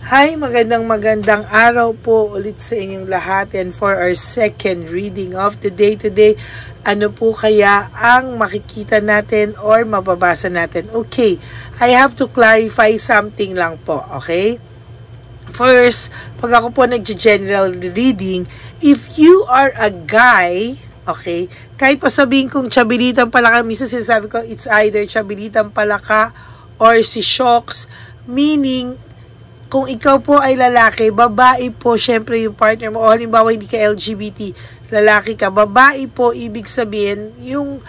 Hi, magandang araw po ulit sa inyong lahat, and for our second reading of the day today, ano po kaya ang makikita natin or mababasa natin? Okay, I have to clarify something lang po, okay? First, pag ako po nag-general reading, if you are a guy, okay, kahit pa sabihin kong Chabilitang Palaka, minsan sinasabi ko, it's either Chabilitang Palaka or si Shocks, meaning, kung ikaw po ay lalaki, babae po, syempre yung partner mo, o halimbawa hindi ka LGBT, lalaki ka, babae po, ibig sabihin, yung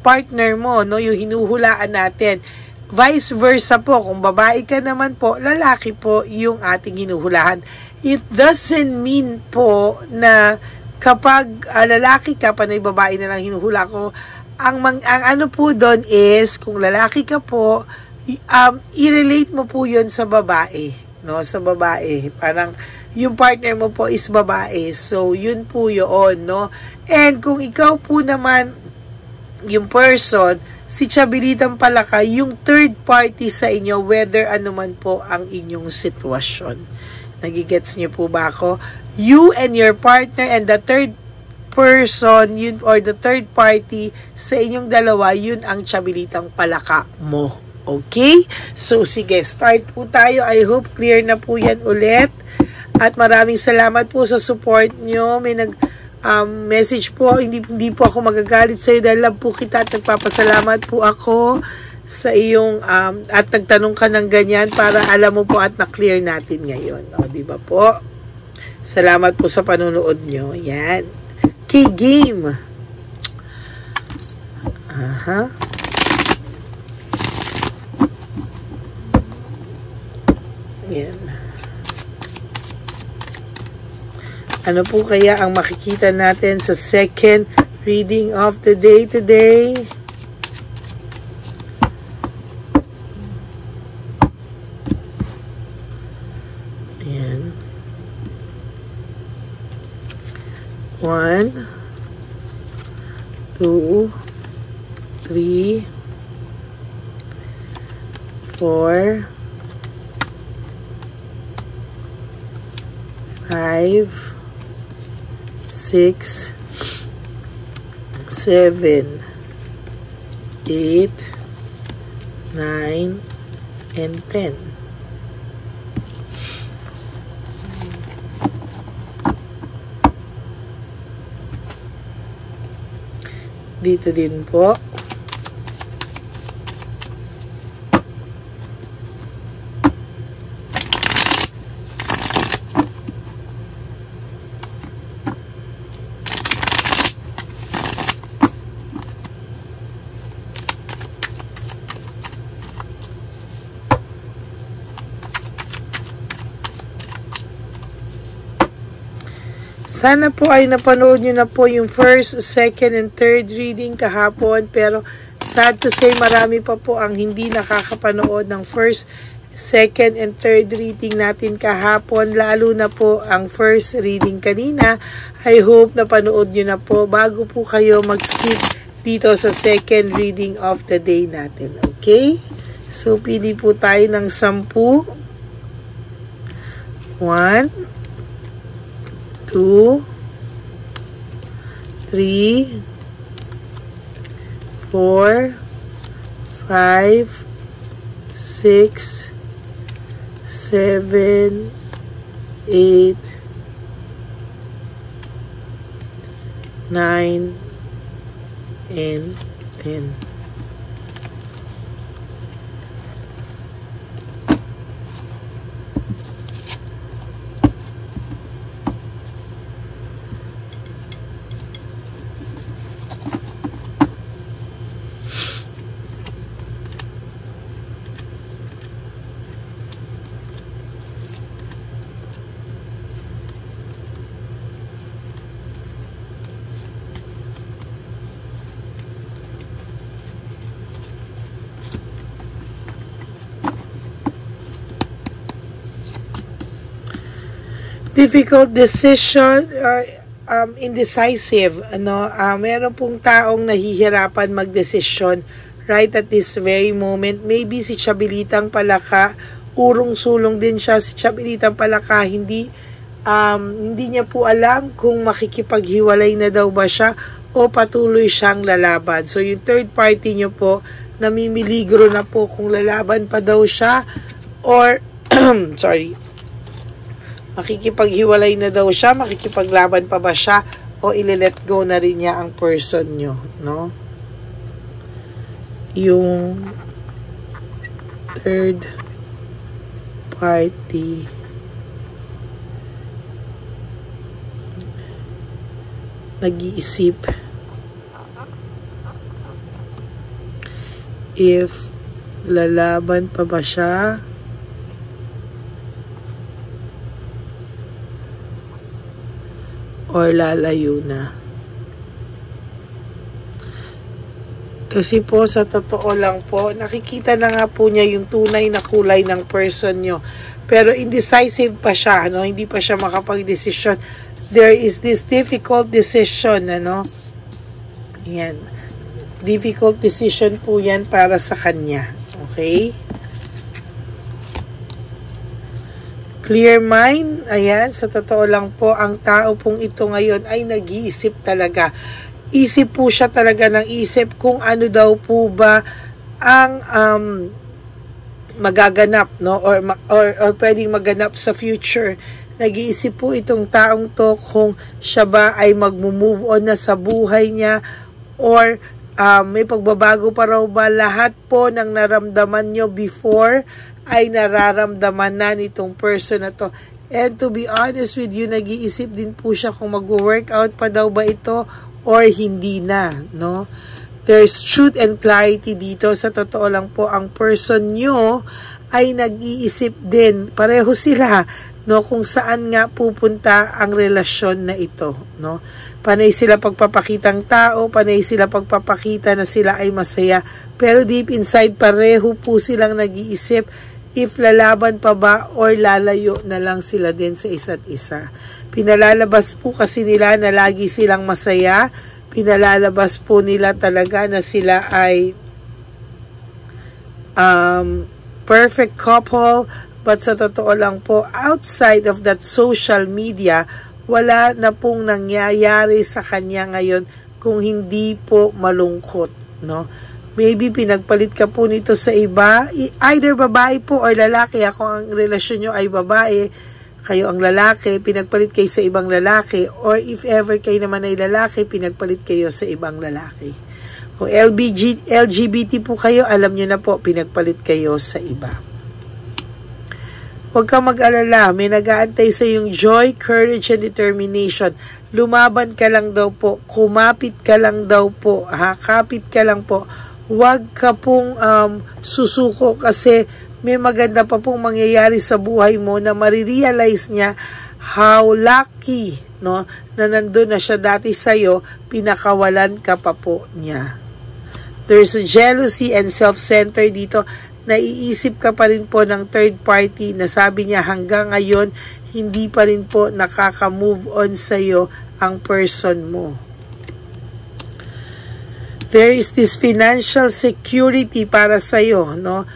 partner mo, no, yung hinuhulaan natin. Vice versa po, kung babae ka naman po, lalaki po yung ating hinuhulahan. It doesn't mean po na kapag lalaki ka, panay babae na lang hinuhula ko, ang ano po doon is, kung lalaki ka po, i-relate mo po yun sa babae, no? Sa babae. Parang, yung partner mo po is babae. So, yun po yun, no? And, kung ikaw po naman, yung person, si Chabilitang Palaka, yung third party sa inyo, whether anuman po ang inyong sitwasyon. Nagigets niyo po ba ako? You and your partner and the third person, yun, or the third party sa inyong dalawa, yun ang Chabilitang Palaka mo. Okay? So, sige, start po tayo. I hope clear na po yan ulit. At maraming salamat po sa support nyo. May message po. Hindi po ako magagalit sa iyo dahil love po kita at nagpapasalamat po ako sa iyong at nagtanong ka ng ganyan para alam mo po at na-clear natin ngayon. O, diba po? Salamat po sa panonood nyo. Yan. K-game. Aha. Yan. Ano po kaya ang makikita natin sa second reading of the day today? Yan. 1, 2, 3, 4, 5, 6, 7, 8, 9, and 10. Dito din po. Sana po ay napanood nyo na po yung first, second, and third reading kahapon. Pero sad to say, marami pa po ang hindi nakakapanood ng first, second, and third reading natin kahapon. Lalo na po ang first reading kanina. I hope napanood nyo na po bago po kayo mag-skip dito sa second reading of the day natin. Okay? So, pili po tayo ng 10. 1, 2, 3, 4, 5, 6, 7, 8, 9, and 10. Difficult decision or indecisive, ano, meron pong taong nahihirapan magdesisyon right at this very moment. Maybe si Chabilitang Palaka urong-sulong din siya. Si Chabelitang Palaka, hindi niya po alam kung makikipaghiwalay na daw ba siya o patuloy siyang lalaban. So yung third party nyo po, namimiligro na po kung lalaban pa daw siya or sorry, makikipaghiwalay na daw siya, makikipaglaban pa ba siya o ile-let go na rin niya ang person nyo, no? Yung third party nag-iisip if lalaban pa ba siya or lalayo na. Kasi po sa totoo lang po, nakikita na nga po niya yung tunay na kulay ng person nyo. Pero indecisive pa siya, no? Hindi pa siya makapag-desisyon. There is this difficult decision, ano? Yan. Difficult decision po yan para sa kanya. Okay? Clear mind, ayan, sa totoo lang po, ang tao pong ito ngayon ay nag-iisip talaga. Isip po siya talaga ng isip kung ano daw po ba ang magaganap, no? Or pwedeng maganap sa future. Nag-iisip po itong taong to kung siya ba ay mag-move on na sa buhay niya or may pagbabago pa raw ba. Lahat po ng naramdaman nyo before ay nararamdaman na nitong person na to. And to be honest with you, nag-iisip din po siya kung mag-workout pa daw ba ito or hindi na, no? There's truth and clarity dito. Sa totoo lang po, ang person nyo ay nag-iisip din. Pareho sila, no? Kung saan nga pupunta ang relasyon na ito, no? Panay sila pagpapakitang tao, panay sila pagpapakita na sila ay masaya. Pero deep inside, pareho po silang nag-iisip if lalaban pa ba or lalayo na lang sila din sa isa't isa. Pinalalabas po kasi nila na lagi silang masaya. Pinalalabas po nila talaga na sila ay perfect couple. But sa totoo lang po, outside of that social media, wala na pong nangyayari sa kanya ngayon kung hindi po malungkot, no? Maybe pinagpalit ka po nito sa iba, either babae po or lalaki. Ako ang relasyon nyo ay babae, kayo ang lalaki, pinagpalit kayo sa ibang lalaki, or if ever kayo naman ay lalaki, pinagpalit kayo sa ibang lalaki. Kung LGBT po kayo, alam nyo na po, pinagpalit kayo sa iba. Huwag kang mag-alala, may nag-aantay sa yung joy, courage, and determination. Lumaban ka lang daw po, kumapit ka lang daw po, kapit ka lang po. Huwag ka pong susuko kasi may maganda pa pong mangyayari sa buhay mo na marirealize niya how lucky, no, na nandun na siya dati sa'yo, pinakawalan ka pa po niya. There's a jealousy and self-centered dito. Naiisip ka pa rin po ng third party na sabi niya hanggang ngayon, hindi pa rin po nakaka-move on sa'yo ang person mo. There is this financial security para sa'yo, no?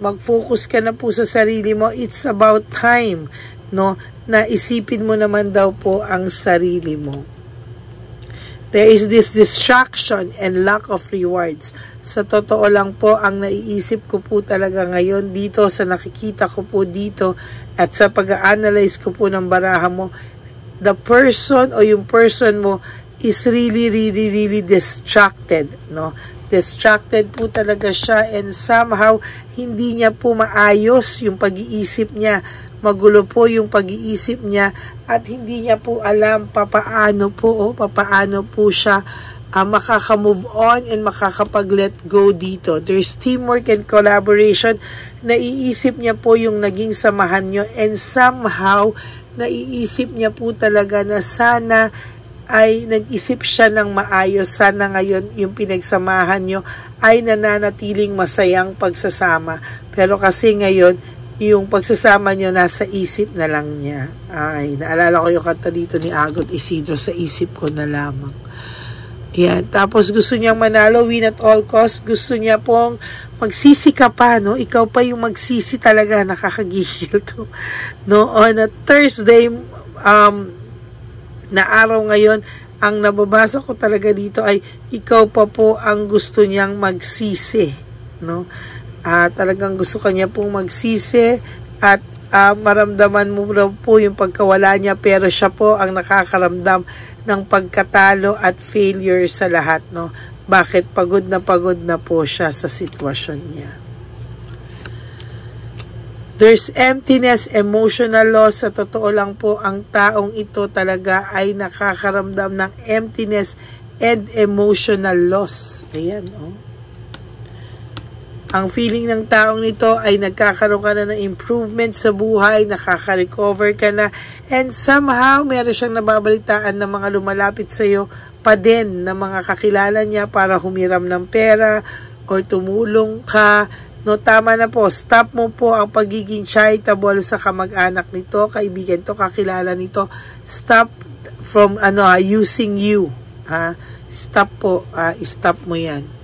Mag-focus ka na po sa sarili mo. It's about time, no? Na isipin mo naman daw po ang sarili mo. There is this distraction and lack of rewards. Sa totoo lang po, ang naiisip ko po talaga ngayon dito, sa nakikita ko po dito, at sa pag-analyze ko po ng baraha mo, the person o yung person mo is really distracted, no? Distracted po talaga siya and somehow hindi niya po maayos yung pag-iisip niya. Magulo po yung pag-iisip niya at hindi niya po alam papaano po siya makaka-move on and makakapag-let go dito. There's teamwork and collaboration. Naiisip niya po yung naging samahan nyo and somehow naiisip niya po talaga na sana ay nag-isip siya ng maayos. Sana ngayon yung pinagsamahan nyo ay nananatiling masayang pagsasama. Pero kasi ngayon, yung pagsasama nyo nasa isip na lang niya. Ay, naalala ko yung kanta dito ni Agot Isidro, sa isip ko na lamang. Yan. Tapos gusto niyang manalo, win at all cost. Gusto niya pong magsisi ka pa, no? Ikaw pa yung magsisi talaga, nakakagigil to. No, on a Thursday, na araw ngayon, ang nababasa ko talaga dito ay ikaw pa po ang gusto niyang magsisi, no? Talagang gusto kanya pong magsisi at maramdaman mo raw po yung pagkawala niya, pero siya po ang nakakaramdam ng pagkatalo at failure sa lahat, no? Bakit? Pagod na po siya sa sitwasyon niya. There's emptiness, emotional loss. Sa totoo lang po, ang taong ito talaga ay nakakaramdam ng emptiness and emotional loss. Ayan, oh. Ang feeling ng taong nito ay nagkakaroon ka na ng improvement sa buhay, nakaka-recover ka na, and somehow meron siyang nababalitaan ng mga lumalapit sa iyo pa din na mga kakilala niya para humiram ng pera or tumulong ka. No, tama na po. Stop mo po ang pagiging charitable sa kamag-anak nito, kaibigan to, kakilala nito. Stop from using you. Stop po. Stop mo yan.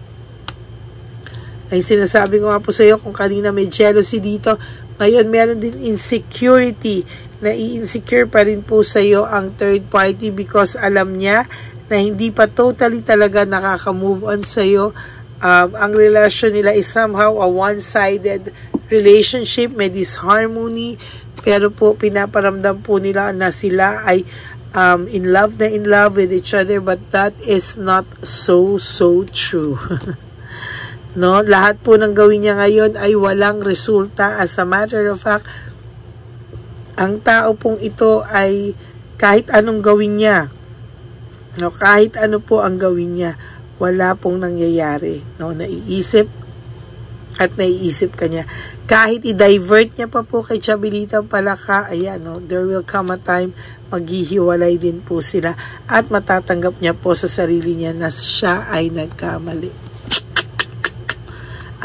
Ay sinasabi ko nga po sa iyo, kung kanina may jealousy dito, ngayon meron din insecurity. Na-insecure pa rin po sa iyo ang third party because alam niya na hindi pa totally talaga nakaka-move on sa iyo. Ang relasyon nila is somehow a one-sided relationship, may disharmony, pero po pinaparamdam po nila na sila ay in love with each other, but that is not so true. No, lahat po ng gawin niya ngayon ay walang resulta. As a matter of fact, ang tao pong ito ay kahit anong gawin niya, no, kahit ano po ang gawin niya, wala pong nangyayari, no? Naiisip ka niya. Kahit i-divert niya pa po kay Chabilitang Palaka, ayan, no? There will come a time, maghihiwalay din po sila at matatanggap niya po sa sarili niya na siya ay nagkamali.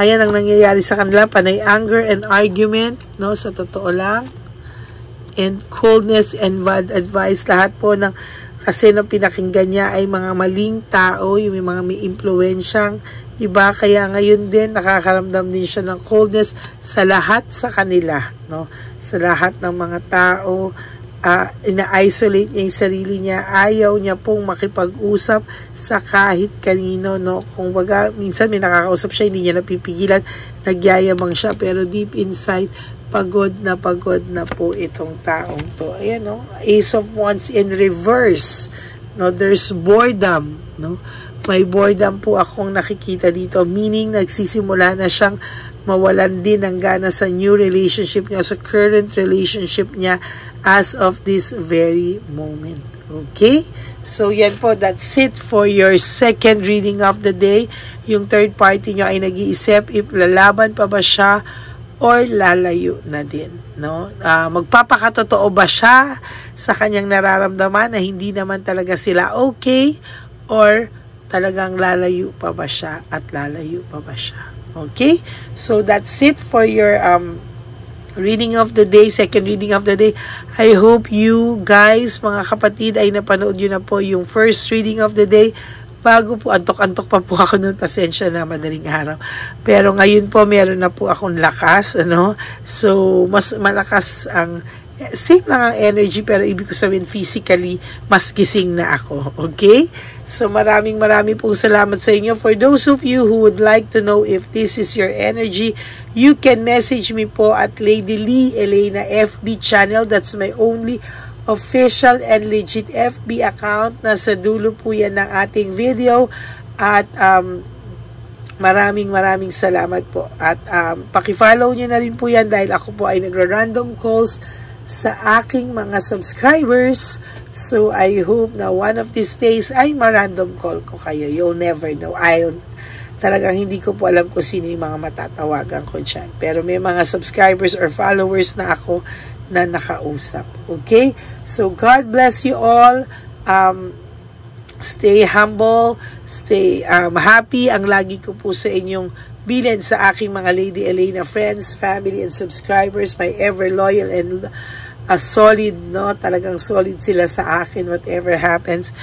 Ayan ang nangyayari sa kanila, panay anger and argument, no? Sa totoo lang. And coldness and bad advice, lahat po ng kasi nung pinakinggan niya ay mga maling tao, yung mga may impluwensyang iba, kaya ngayon din nakakaramdam din siya ng coldness sa lahat sa kanila, no? Sa lahat ng mga tao, ina-isolate niya yung sarili niya, ayaw niya pong makipag-usap sa kahit kanino, no? Kung baga, minsan may nakakausap siya, hindi niya napipigilan, nagyayabang siya, pero deep inside, pagod na po itong taong to. Ayan, no? Ace of Wands in reverse. No, there's boredom, no? May boredom po akong nakikita dito, meaning nagsisimula na siyang mawalan din ng gana sa new relationship niya, sa current relationship niya as of this very moment. Okay? So, yan po. That's it for your second reading of the day. Yung third party nyo ay nag-iisip if lalaban pa ba siya or lalayo na din, no? Magpapakatotoo ba siya sa kanyang nararamdaman na hindi naman talaga sila okay, or talagang lalayo pa ba siya at lalayo pa ba siya? Okay? So that's it for your reading of the day, second reading of the day. I hope you guys, mga kapatid, ay napanood yun na po yung first reading of the day. Bago po, antok-antok pa po ako nun, pasensya na, madaling araw. Pero ngayon po, meron na po akong lakas, ano? So, mas malakas ang, same lang ang energy, pero ibig ko sabihin, physically, mas gising na ako. Okay? So, maraming po salamat sa inyo. For those of you who would like to know if this is your energy, you can message me po at Lady Lee Elena FB channel. That's my only official and legit FB account. Nasa dulo po yan ng ating video. At maraming salamat po. At pakifollow nyo na rin po yan dahil ako po ay nagra-random calls sa aking mga subscribers. So I hope na one of these days ay ma-random call ko kayo. You'll never know. Talagang hindi ko po alam kung sino yung mga matatawagan ko dyan. Pero may mga subscribers or followers na ako na nakausap. Okay? So, God bless you all. Stay humble. Stay happy. Ang lagi ko po sa inyong bilin sa aking mga Lady Elena friends, family, and subscribers. My ever loyal and solid, no? Talagang solid sila sa akin, whatever happens.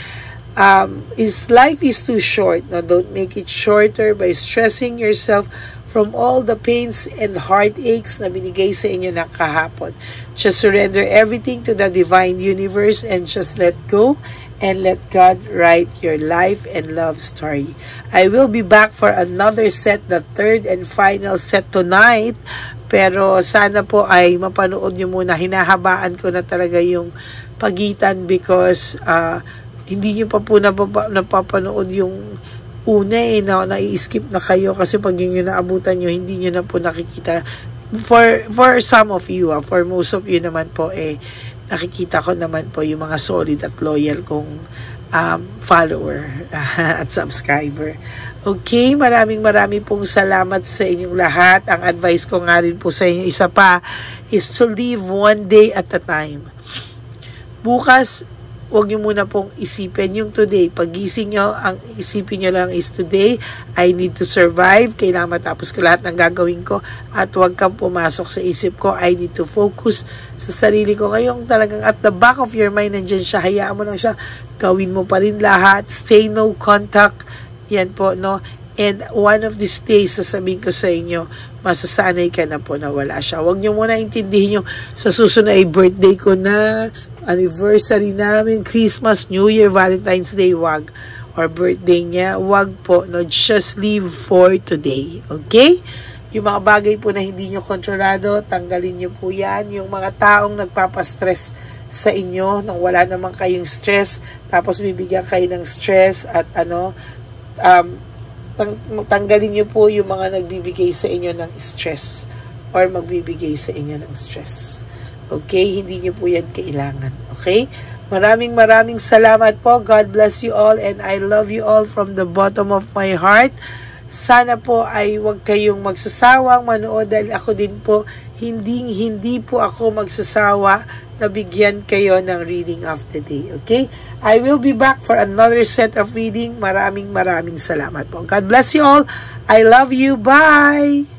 Life is too short. No? Don't make it shorter by stressing yourself from all the pains and heartaches na binigay sa inyo ng kahapon. Just surrender everything to the divine universe and just let go and let God write your life and love story. I will be back for another set, the third and final set tonight. Pero sana po ay mapanood nyo muna. Hinahabaan ko na talaga yung pagitan because hindi nyo pa po napapanood yung una nai-skip na kayo kasi pag yun yung naabutan nyo, hindi nyo na po nakikita. For some of you, for most of you naman po, nakikita ko naman po yung mga solid at loyal kong follower at subscriber. Okay, maraming pong salamat sa inyong lahat. Ang advice ko nga rin po sa inyo, isa pa, is to live one day at a time. Bukas, huwag nyo muna pong isipin yung today. Pagising nyo, ang isipin nyo lang is today, I need to survive. Kailangan matapos ko lahat ng gagawin ko at huwag kang pumasok sa isip ko. I need to focus sa sarili ko. Ngayong talagang at the back of your mind, nandyan siya. Hayaan mo lang siya. Gawin mo pa rin lahat. Stay no contact. Yan po, no? And one of these days, sasabihin ko sa inyo, masasanay ka na po na wala siya. Huwag nyo muna intindihin yung sa susunod ay birthday ko na, anniversary namin, Christmas, New Year, Valentine's Day, wag. Or birthday niya, wag po. No? Just live for today. Okay? Yung mga bagay po na hindi nyo kontrolado, tanggalin nyo po yan. Yung mga taong nagpapastress sa inyo, nang wala naman kayong stress, tapos bibigyan kayo ng stress at tanggalin nyo po yung mga nagbibigay sa inyo ng stress or magbibigay sa inyo ng stress. Okay? Hindi nyo po yan kailangan. Okay? Maraming salamat po. God bless you all and I love you all from the bottom of my heart. Sana po ay huwag kayong magsasawang manood dahil ako din po, hindi po ako magsasawa na bigyan kayo ng reading of the day. Okay? I will be back for another set of reading. Maraming salamat po. God bless you all. I love you. Bye!